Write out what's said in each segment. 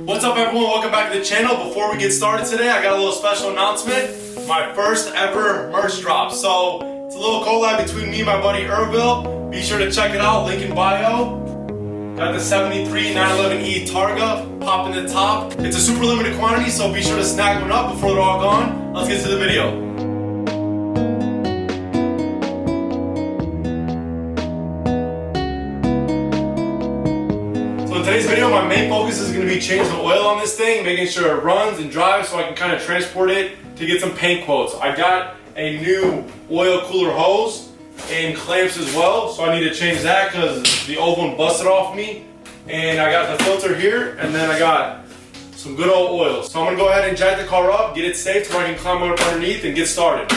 What's up everyone, welcome back to the channel. Before we get started today, I got a little special announcement. My first ever merch drop. So it's a little collab between me and my buddy Ervil. Be sure to check it out, link in bio. Got the 73 911E Targa popping the top. It's a super limited quantity, so be sure to snag one up before they're all gone. Let's get to the video. So in today's video, my main focus is going to be changing the oil on this thing, making sure it runs and drives so I can kind of transport it to get some paint quotes. I got a new oil cooler hose and clamps as well, so I need to change that because the old one busted off me. And I got the filter here, and then I got some good old oil. So I'm gonna go ahead and jack the car up, get it safe so I can climb up underneath and get started.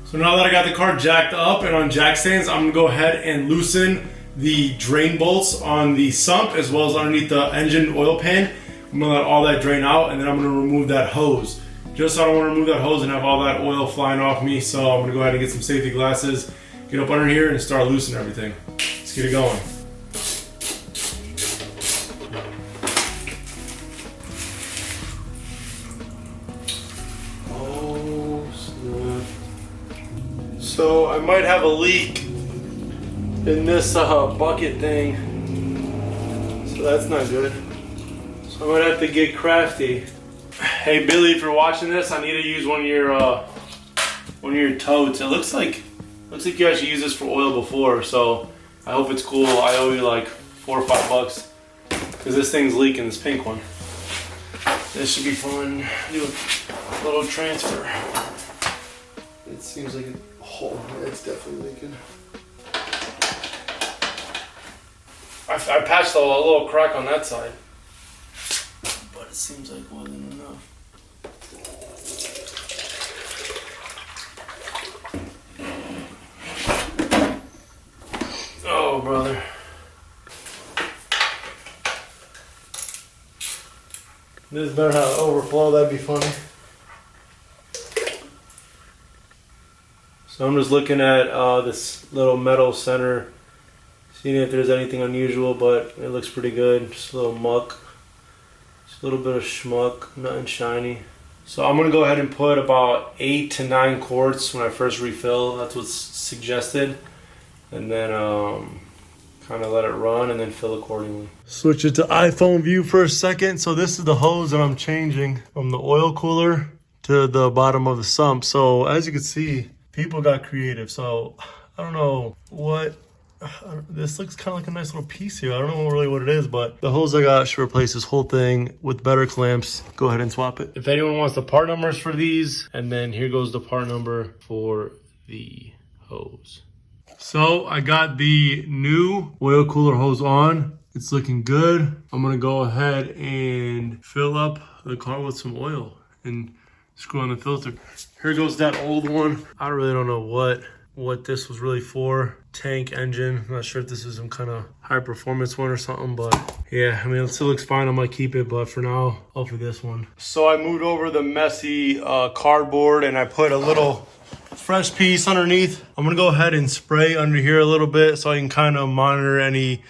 So now that I got the car jacked up and on jack stands, I'm gonna go ahead and loosen the drain bolts on the sump as well as underneath the engine oil pan. I'm gonna let all that drain out, and then I'm gonna remove that hose. Just so I don't wanna remove that hose and have all that oil flying off me, so I'm gonna go ahead and get some safety glasses, get up under here and start loosening everything. Let's get it going. Oh, snap. So I might have a leak in this bucket thing, so that's not good. So I'm gonna have to get crafty. Hey Billy, if you're watching this, I need to use one of your totes. It looks like you actually used this for oil before, so I hope it's cool. I owe you like $4 or $5 because this thing's leaking. This pink one. This should be fun. Do a little transfer. It seems like it's definitely leaking. I patched a little crack on that side, but it seems like wasn't enough. Oh, brother. This better not overflow, that'd be funny. So I'm just looking at this little metal center, seeing if there's anything unusual, but it looks pretty good. Just a little muck, just a little bit of schmuck, nothing shiny. So I'm gonna go ahead and put about 8 to 9 quarts when I first refill. That's what's suggested, and then kind of let it run and then fill accordingly. Switch it to iPhone view for a second. So this is the hose that I'm changing from the oil cooler to the bottom of the sump. So as you can see, people got creative. So I don't know what. This looks kind of like a nice little piece here. I don't know really what it is, but the hose I got should replace this whole thing with better clamps. Go ahead and swap it. If anyone wants the part numbers for these, and then here goes the part number for the hose. So I got the new oil cooler hose on. It's looking good. I'm gonna go ahead and fill up the car with some oil and screw on the filter. Here goes that old one. I really don't know what this was really for. Tank engine. I'm not sure if this is some kind of high performance one or something, but yeah, I mean, it still looks fine. I might keep it, but for now, I'll for this one. So I moved over the messy cardboard and I put a little fresh piece underneath. I'm gonna go ahead and spray under here a little bit so I can kind of monitor any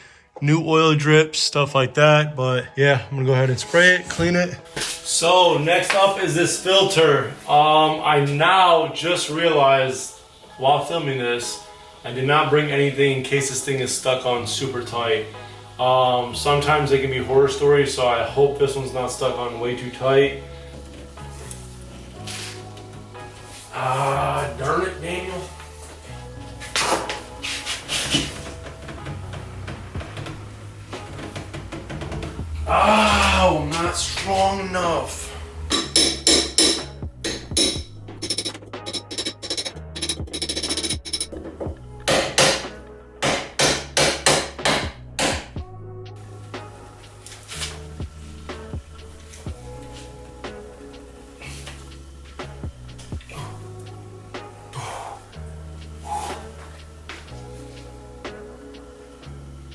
new oil drips, stuff like that. But yeah, I'm gonna go ahead and spray it, clean it. So next up is this filter. I now just realized while filming this, I did not bring anything in case this thing is stuck on super tight. Sometimes they can be horror stories, so I hope this one's not stuck on way too tight. Darn it, Daniel. I'm not strong enough.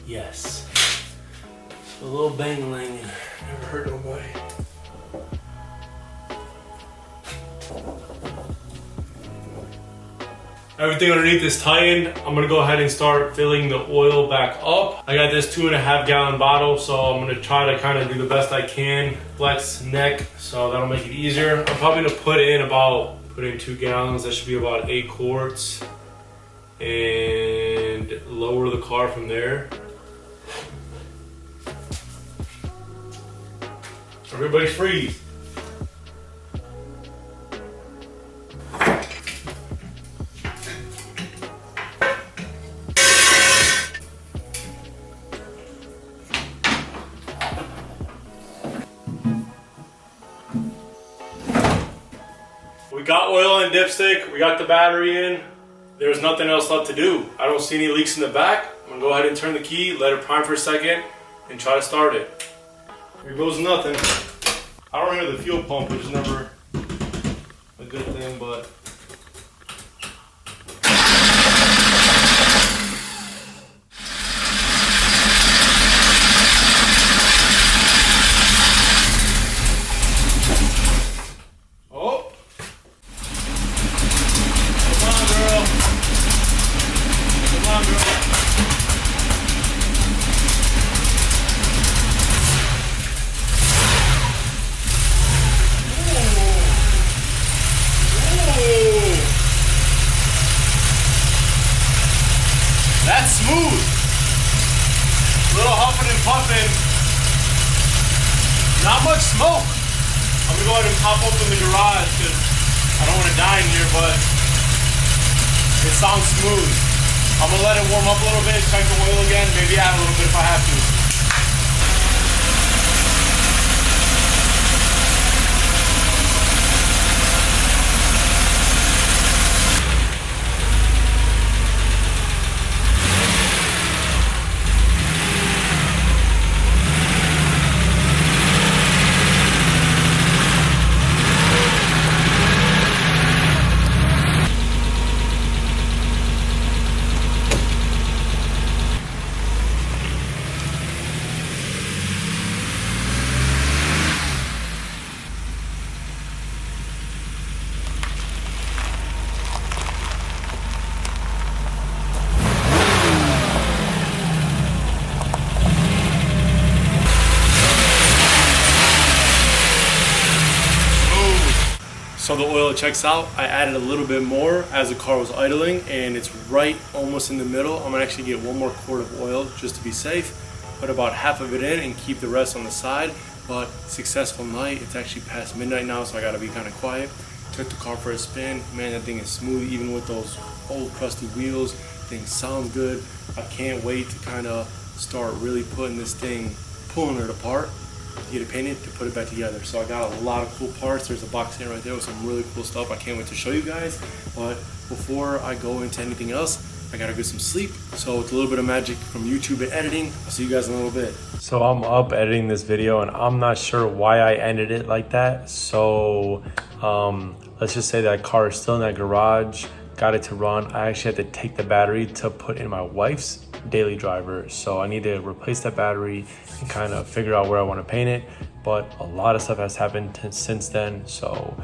Yes. So a little bang-lang never hurt nobody. Everything underneath is tightened. I'm gonna go ahead and start filling the oil back up. I got this 2.5 gallon bottle, so I'm gonna try to kind of do the best I can. Flex neck, so that'll make it easier. I'm probably gonna put in 2 gallons. That should be about 8 quarts. And lower the car from there. Everybody freeze. We got oil and dipstick, we got the battery in. There's nothing else left to do. I don't see any leaks in the back. I'm gonna go ahead and turn the key, let it prime for a second, and try to start it. Here goes nothing. I don't hear the fuel pump, which is never a good thing, but. That's smooth. A little huffing and puffing. Not much smoke. I'm gonna go ahead and pop open the garage because I don't want to die in here, but it sounds smooth. I'm gonna let it warm up a little bit, check the oil again, maybe add a little bit if I have to. So the oil checks out. I added a little bit more as the car was idling, and it's right almost in the middle. I'm gonna actually get 1 more quart of oil just to be safe, put about half of it in and keep the rest on the side. But successful night. It's actually past midnight now, so I gotta be kind of quiet. Took the car for a spin. Man, that thing is smooth even with those old crusty wheels. Thing sounds good. I can't wait to kind of start really putting this thing, pulling it apart, to get it painted, to put it back together. So I got a lot of cool parts. There's a box in right there with some really cool stuff. I can't wait to show you guys. But before I go into anything else, I gotta get some sleep. So it's a little bit of magic from YouTube and editing. I'll see you guys in a little bit. So I'm up editing this video and I'm not sure why I ended it like that. So let's just say that car is still in that garage. Got it to run. I actually had to take the battery to put in my wife's daily driver. So I need to replace that battery and kind of figure out where I want to paint it. But a lot of stuff has happened since then. So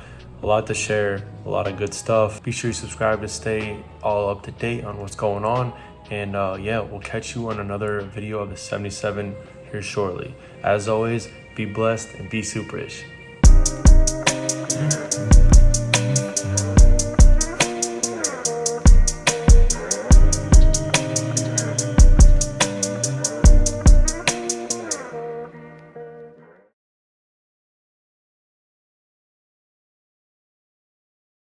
a lot to share, a lot of good stuff. Be sure you subscribe to stay all up to date on what's going on. And yeah, we'll catch you on another video of the 77 here shortly. As always, be blessed and be superish.